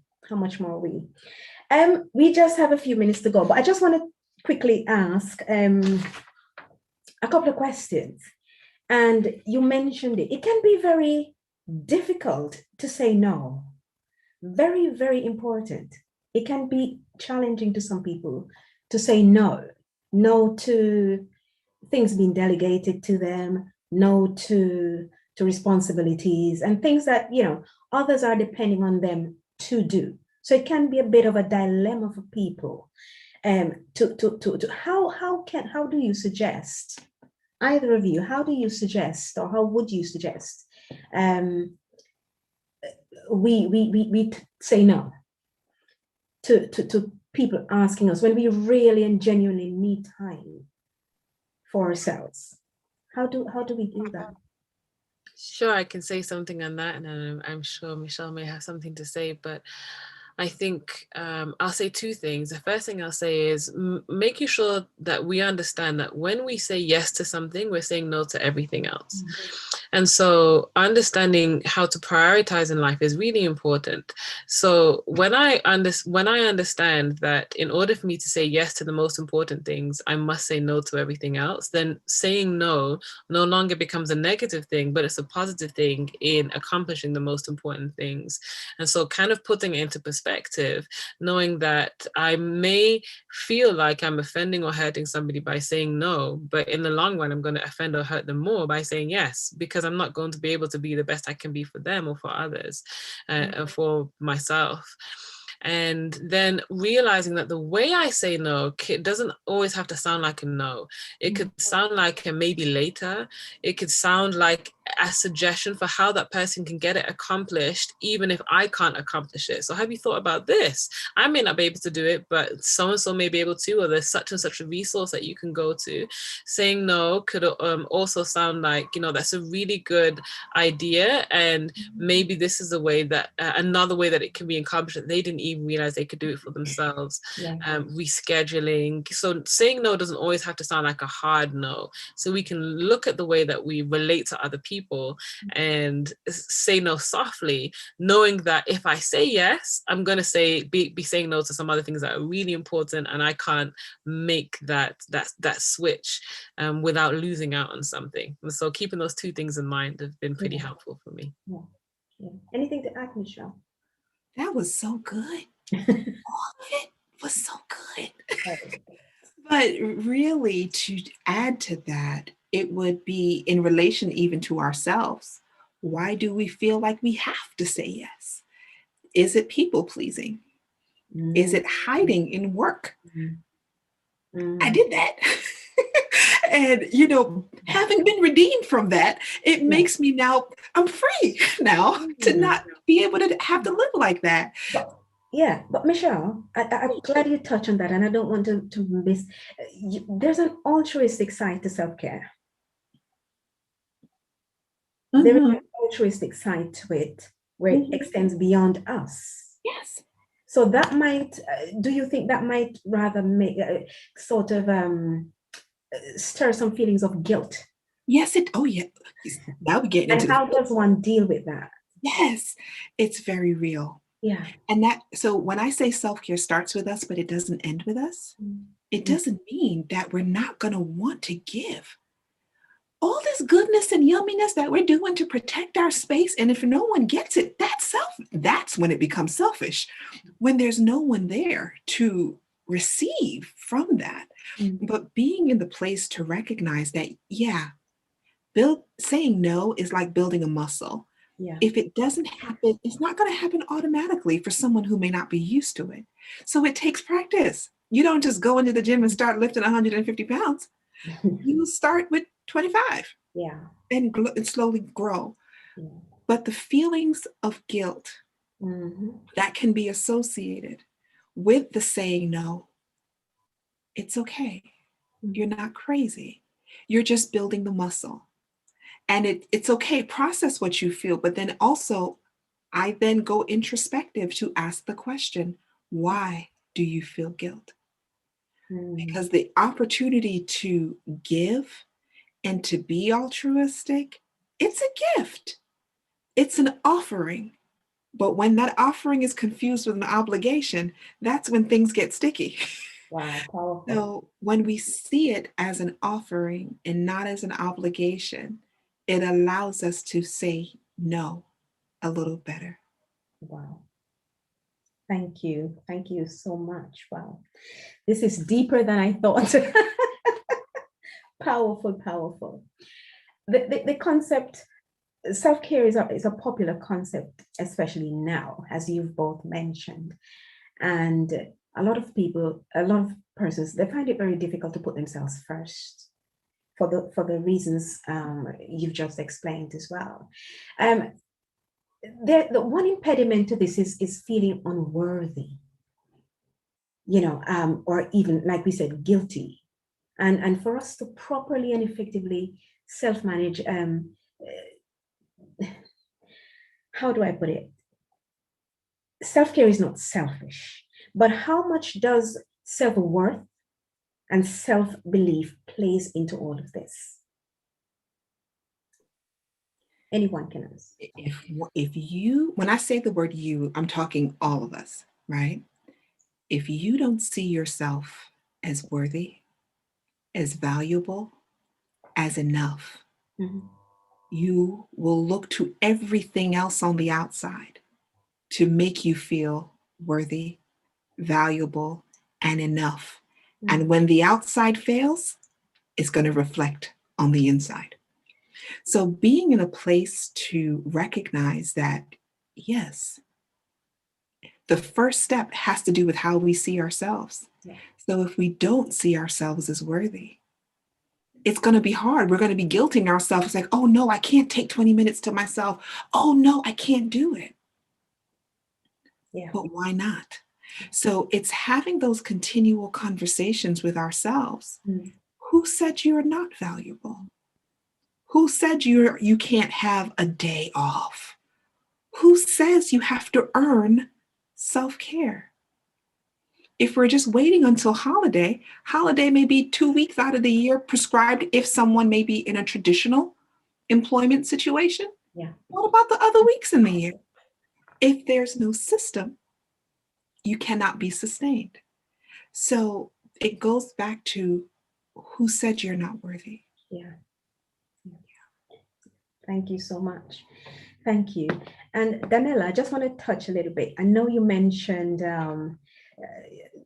We just have a few minutes to go, but I just want to quickly ask a couple of questions. And you mentioned it. It can be very difficult to say no. Very, very important. It can be challenging to some people to say no. No to things being delegated to them. No to responsibilities and things that, you know, others are depending on them to do. So it can be a bit of a dilemma for people. How do you suggest, either of you, how do you suggest, or how would you suggest we say no to people asking us when we really and genuinely need time for ourselves? How do we do that? Sure, I can say something on that, and I'm sure Michelle may have something to say, but I think I'll say two things. The first thing I'll say is making sure that we understand that when we say yes to something, we're saying no to everything else. And so understanding how to prioritize in life is really important. So when I understand that in order for me to say yes to the most important things, I must say no to everything else, then saying no longer becomes a negative thing, but it's a positive thing in accomplishing the most important things. And so kind of putting it into perspective, knowing that I may feel like I'm offending or hurting somebody by saying no, but in the long run, I'm going to offend or hurt them more by saying yes, because I'm not going to be able to be the best I can be for them or for others, and for myself. And then realizing that the way I say no doesn't always have to sound like a no. It could sound like a maybe later. It could sound like a suggestion for how that person can get it accomplished, even if I can't accomplish it. So have you thought about this? I may not be able to do it, but so-and-so may be able to, or there's such and such a resource that you can go to. Saying no could also sound like, that's a really good idea. And maybe this is a way that, another way that it can be accomplished that they didn't even realize they could do it for themselves. Yeah. Rescheduling. So saying no doesn't always have to sound like a hard no. So we can look at the way that we relate to other people and say no softly, knowing that if I say yes, I'm going to be saying no to some other things that are really important, and I can't make that switch without losing out on something. And so keeping those two things in mind have been pretty helpful for me. Yeah. Yeah. Anything to add, Michelle? That was so good. All of it was so good. But really, to add to that, it would be in relation even to ourselves. Why do we feel like we have to say yes? Is it people pleasing? Is it hiding in work? I did that. And, having been redeemed from that, it makes me now, I'm free now to not be able to have to live like that. But Michelle, I'm glad you touched on that, and I don't want to miss. There's an altruistic side to self-care. There is an altruistic side to it where it extends beyond us. Yes. So that might, do you think that might rather make sort of stir some feelings of guilt? Yes, oh yeah. Now we're getting into how does one deal with that? Yes, it's very real. Yeah. And so when I say self-care starts with us, but it doesn't end with us, it doesn't mean that we're not going to want to give. All this goodness and yumminess that we're doing to protect our space, and if no one gets it, that's when it becomes selfish, when there's no one there to receive from that. But being in the place to recognize that, saying no is like building a muscle. Yeah. If it doesn't happen, it's not going to happen automatically for someone who may not be used to it. So it takes practice. You don't just go into the gym and start lifting 150 pounds. You start with 25. Yeah. And slowly grow. Yeah. But the feelings of guilt that can be associated with the saying no, it's okay. You're not crazy. You're just building the muscle. And it's okay, process what you feel, but then also I then go introspective to ask the question, why do you feel guilt? Because the opportunity to give and to be altruistic, it's a gift. It's an offering. But when that offering is confused with an obligation, that's when things get sticky. Wow, powerful. So when we see it as an offering and not as an obligation, it allows us to say no a little better. Wow. Thank you. Thank you so much. Wow. This is deeper than I thought. Powerful, powerful. The concept, self-care is a popular concept, especially now, as you've both mentioned. And a lot of persons, they find it very difficult to put themselves first for the reasons you've just explained as well. The one impediment to this is feeling unworthy, or even, like we said, guilty. And for us to properly and effectively self-manage, how do I put it? Self-care is not selfish, but how much does self-worth and self-belief plays into all of this? Anyone can answer. If you, when I say the word you, I'm talking all of us, right? If you don't see yourself as worthy, as valuable, as enough, you will look to everything else on the outside to make you feel worthy, valuable, and enough. And when the outside fails, it's going to reflect on the inside. So being in a place to recognize that, yes, the first step has to do with how we see ourselves. Yeah. So if we don't see ourselves as worthy, it's going to be hard. We're going to be guilting ourselves. It's like, oh no, I can't take 20 minutes to myself. Oh no, I can't do it. Yeah. But why not? So it's having those continual conversations with ourselves. Who said you're not valuable? Who said you can't have a day off? Who says you have to earn self-care? If we're just waiting until holiday may be 2 weeks out of the year prescribed if someone may be in a traditional employment situation. Yeah. What about the other weeks in the year? If there's no system, you cannot be sustained. So it goes back to who said you're not worthy? Yeah. Thank you so much. Thank you. And Daniela, I just want to touch a little bit. I know you mentioned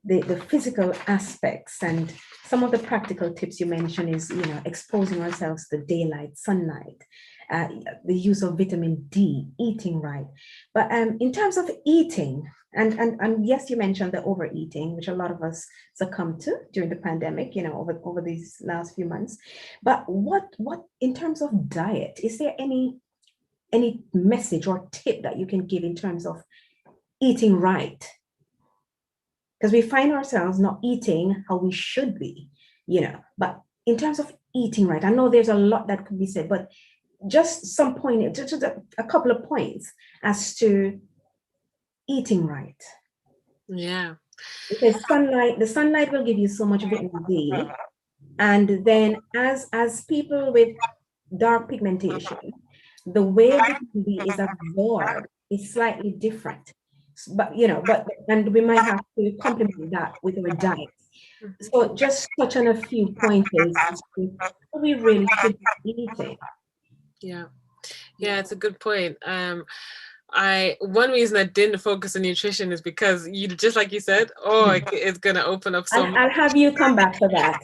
the physical aspects, and some of the practical tips you mentioned is, exposing ourselves to daylight, sunlight, the use of vitamin D, eating right. But in terms of eating, and yes, you mentioned the overeating, which a lot of us succumbed to during the pandemic, over these last few months. But what in terms of diet, is there any message or tip that you can give in terms of eating right? Because we find ourselves not eating how we should be, but in terms of eating right, I know there's a lot that could be said, but just some point, just a couple of points as to eating right. Yeah. Because the sunlight will give you so much vitamin D. And then as people with dark pigmentation, the way vitamin D is absorbed is slightly different. But and we might have to complement that with our diet. So just touch on a few pointers as to how we really should be eating. Yeah, it's a good point. One reason I didn't focus on nutrition is because you, just like you said, it's gonna open up so much. I'll have you come back for that.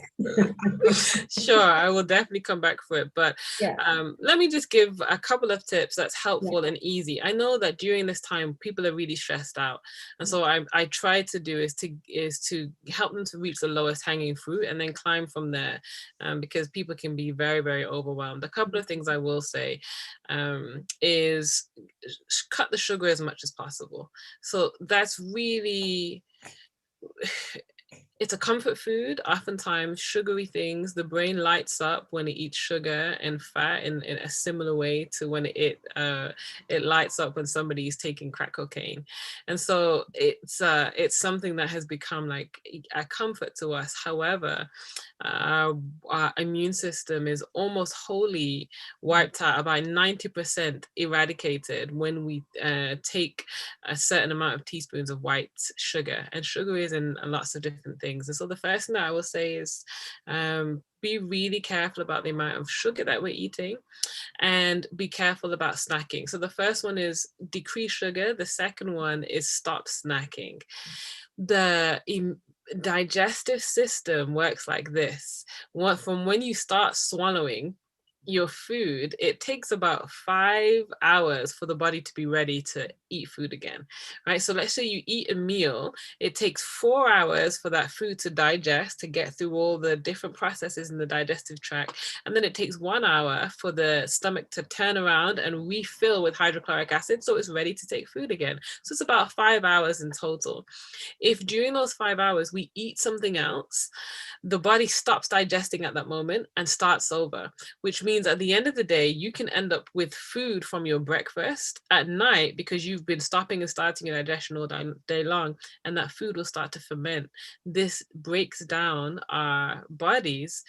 Sure, I will definitely come back for it. But let me just give a couple of tips that's helpful and easy. I know that during this time, people are really stressed out, and so I try to do is to help them to reach the lowest hanging fruit and then climb from there, because people can be very, very overwhelmed. A couple of things I will say is cut the sugar as much as possible. So that's really, it's a comfort food. Oftentimes sugary things, the brain lights up when it eats sugar and fat in a similar way to when it lights up when somebody is taking crack cocaine. And so it's something that has become like a comfort to us. However, our immune system is almost wholly wiped out, about 90% eradicated when we take a certain amount of teaspoons of white sugar. And sugar is in lots of different things. And so the first thing that I will say is be really careful about the amount of sugar that we're eating, and be careful about snacking. So the first one is decrease sugar. The second one is stop snacking. The digestive system works like this. From when you start swallowing your food, it takes about 5 hours for the body to be ready to eat food again, right? So let's say you eat a meal, it takes 4 hours for that food to digest, to get through all the different processes in the digestive tract, and then it takes 1 hour for the stomach to turn around and refill with hydrochloric acid, so it's ready to take food again. So it's about 5 hours in total. If during those 5 hours we eat something else, the body stops digesting at that moment and starts over, which means at the end of the day, you can end up with food from your breakfast at night because you've been stopping and starting your digestion all day long, and that food will start to ferment. This breaks down our bodies,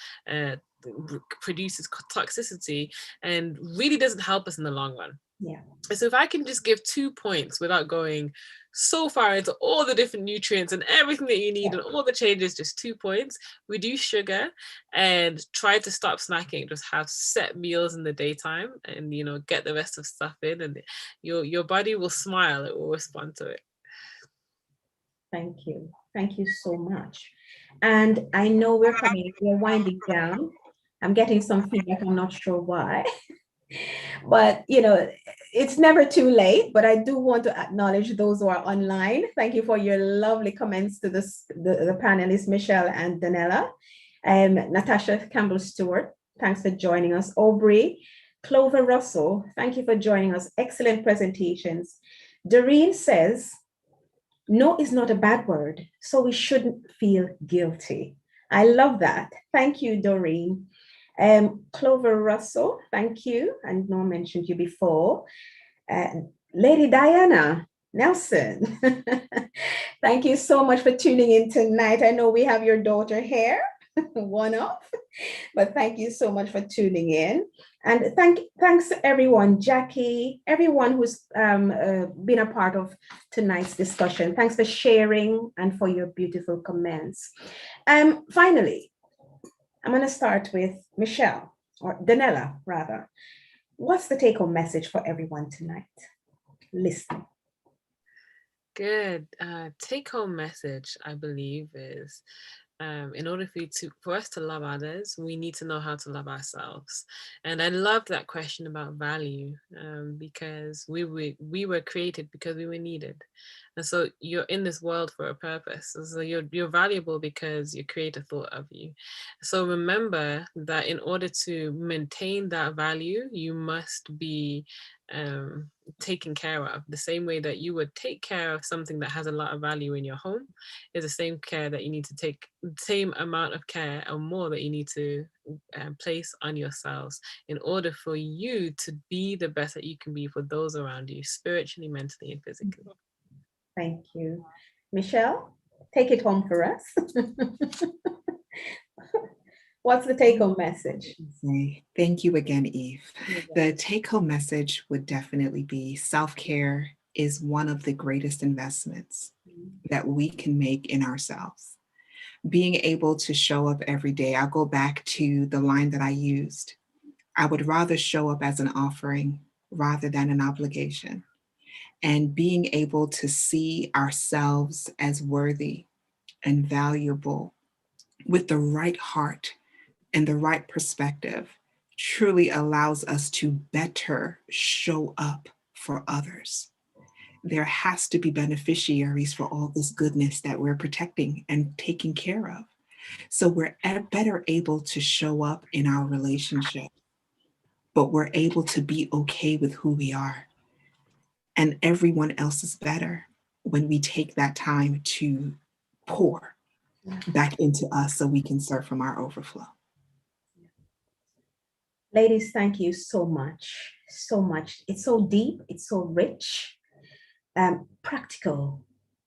produces toxicity, and really doesn't help us in the long run. Yeah. So if I can just give 2 points without going so far into all the different nutrients and everything that you need and all the changes, just 2 points: reduce sugar and try to stop snacking. Just have set meals in the daytime, and get the rest of stuff in, and your body will smile. It will respond to it. Thank you so much. And I know we're winding down. I'm getting some feedback, I'm not sure why. But it's never too late. But I do want to acknowledge those who are online. Thank you for your lovely comments to the panelists, Michelle and Danella. Natasha Campbell Stewart Thanks for joining us. Aubrey, Clover Russell, thank you for joining us. Excellent presentations. Doreen says, no is not a bad word, so we shouldn't feel guilty. I love that. Thank you, Doreen. Clover Russell, thank you. I know I mentioned you before. Lady Diana Nelson, thank you so much for tuning in tonight. I know we have your daughter here, one off, but thank you so much for tuning in. And thanks to everyone, Jackie, everyone who's been a part of tonight's discussion. Thanks for sharing and for your beautiful comments. Finally, I'm going to start with Michelle, or Danella, rather. What's the take-home message for everyone tonight? Listen. Good. Take-home message, I believe, is in order for us to love others, we need to know how to love ourselves. And I love that question about value, because we were created because we were needed. And so you're in this world for a purpose. So you're valuable because your creator thought of you. So remember that in order to maintain that value, you must be taken care of. The same way that you would take care of something that has a lot of value in your home is the same care that you need to take, same amount of care or more that you need to place on yourselves in order for you to be the best that you can be for those around you, spiritually, mentally, and physically. Thank you. Michelle, take it home for us. What's the take-home message? Thank you again, Eve. The take-home message would definitely be self-care is one of the greatest investments that we can make in ourselves. Being able to show up every day, I'll go back to the line that I used. I would rather show up as an offering rather than an obligation. And being able to see ourselves as worthy and valuable with the right heart and the right perspective truly allows us to better show up for others. There has to be beneficiaries for all this goodness that we're protecting and taking care of. So we're better able to show up in our relationship, but we're able to be okay with who we are. And everyone else is better when we take that time to pour back into us so we can serve from our overflow. Ladies, thank you so much. So much. It's so deep. It's so rich. Practical.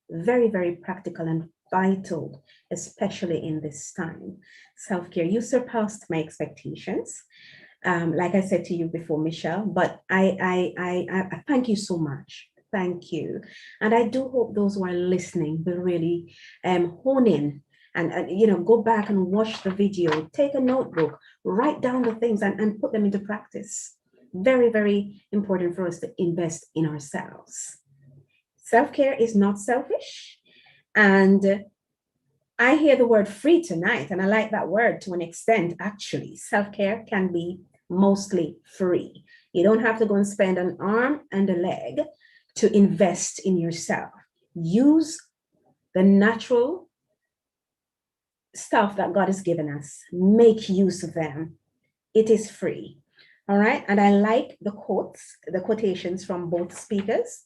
Very, very practical and vital, especially in this time. Self-care. You surpassed my expectations. Like I said to you before, Michelle, but I thank you so much. Thank you. And I do hope those who are listening will really hone in and go back and watch the video, take a notebook, write down the things and put them into practice. Very, very important for us to invest in ourselves. Self-care is not selfish. And I hear the word free tonight, and I like that word to an extent, actually. Self-care can be mostly free. You don't have to go and spend an arm and a leg to invest in yourself. Use the natural stuff that God has given us. Make use of them. It is free. All right. And I like the quotations from both speakers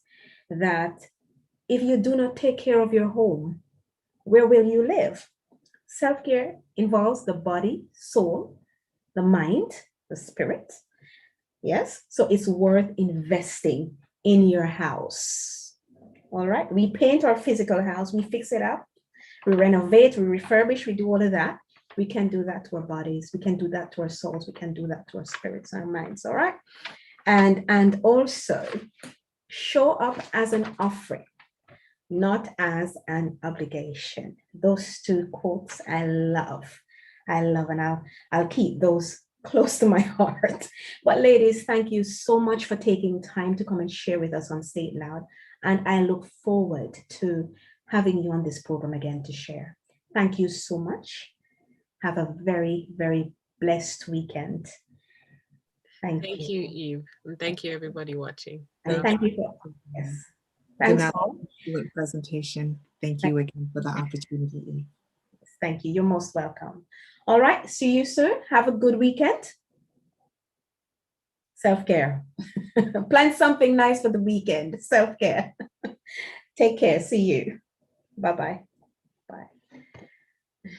that if you do not take care of your home, where will you live? Self-care involves the body, soul, the mind, the spirit. Yes. So it's worth investing in your house. All right. We paint our physical house, we fix it up, we renovate, we refurbish, we do all of that. We can do that to our bodies. We can do that to our souls. We can do that to our spirits and our minds. All right. And also show up as an offering, not as an obligation. Those two quotes I love. And I'll keep those close to my heart. But ladies, thank you so much for taking time to come and share with us on Say It Loud. And I look forward to having you on this program again to share. Thank you so much. Have a very, very blessed weekend. Thank you, Eve. And thank you, everybody watching. And thank you for, yes. Thanks all. Excellent presentation. Thank you again for the opportunity, Eve. Thank you. You're most welcome. All right. See you soon. Have a good weekend. Self-care. Plan something nice for the weekend. Self-care. Take care. See you. Bye-bye. Bye.